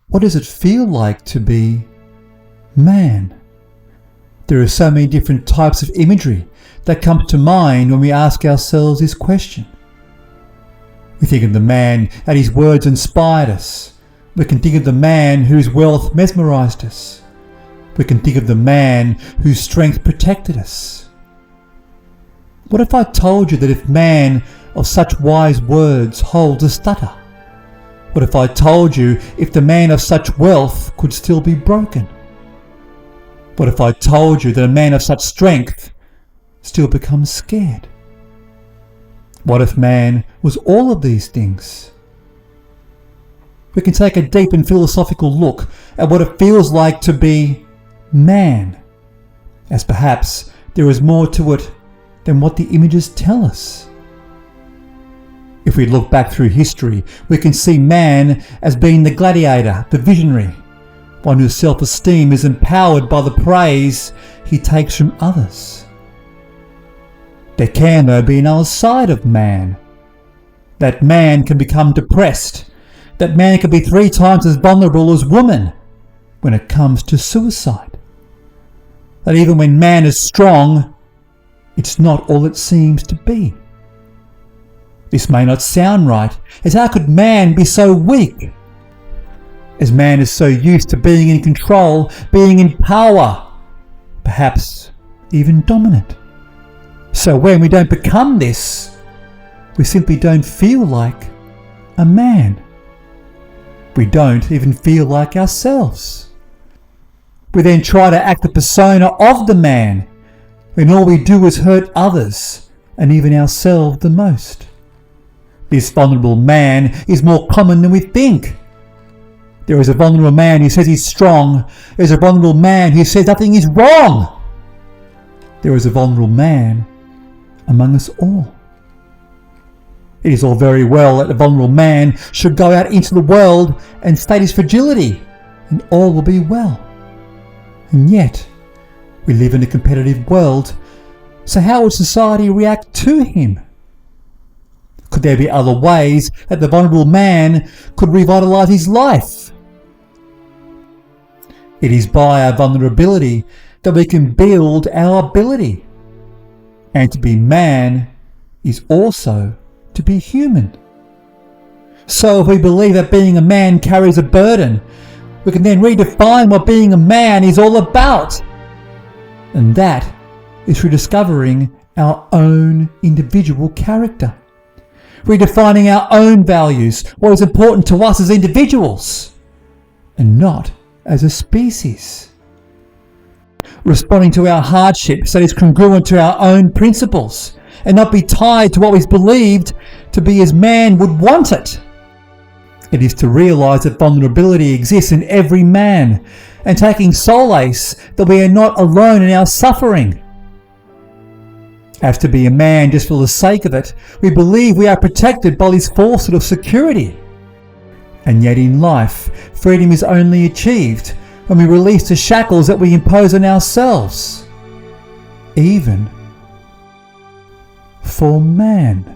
What does it feel like to be man? There are so many different types of imagery that come to mind when we ask ourselves this question. We think of the man that his words inspired us. We can think of the man whose wealth mesmerised us. We can think of the man whose strength protected us. What if I told you that if man of such wise words holds a stutter? What if I told you if the man of such wealth could still be broken? What if I told you that a man of such strength still becomes scared? What if man was all of these things? We can take a deep and philosophical look at what it feels like to be man, as perhaps there is more to it than what the images tell us. If we look back through history, we can see man as being the gladiator, the visionary, one whose self-esteem is empowered by the praise he takes from others. There can, though, be another side of man. That man can become depressed. That man can be 3 times as vulnerable as woman when it comes to suicide. That even when man is strong, it's not all it seems to be. This may not sound right, as how could man be so weak? As man is so used to being in control, being in power, perhaps even dominant. So when we don't become this, we simply don't feel like a man. We don't even feel like ourselves. We then try to act the persona of the man, when all we do is hurt others and even ourselves the most. This vulnerable man is more common than we think. There is a vulnerable man who says he's strong. There is a vulnerable man who says nothing is wrong. There is a vulnerable man among us all. It is all very well that the vulnerable man should go out into the world and state his fragility, and all will be well. And yet, we live in a competitive world, so how would society react to him? Could there be other ways that the vulnerable man could revitalise his life? It is by our vulnerability that we can build our ability. And to be man is also to be human. So if we believe that being a man carries a burden, we can then redefine what being a man is all about. And that is rediscovering our own individual character. Redefining our own values, what is important to us as individuals, and not as a species. Responding to our hardships that is congruent to our own principles, and not be tied to what is believed to be as man would want it. It is to realise that vulnerability exists in every man, and taking solace that we are not alone in our suffering. As to be a man just for the sake of it, we believe we are protected by this falsehood of security. And yet in life, freedom is only achieved when we release the shackles that we impose on ourselves, even for man.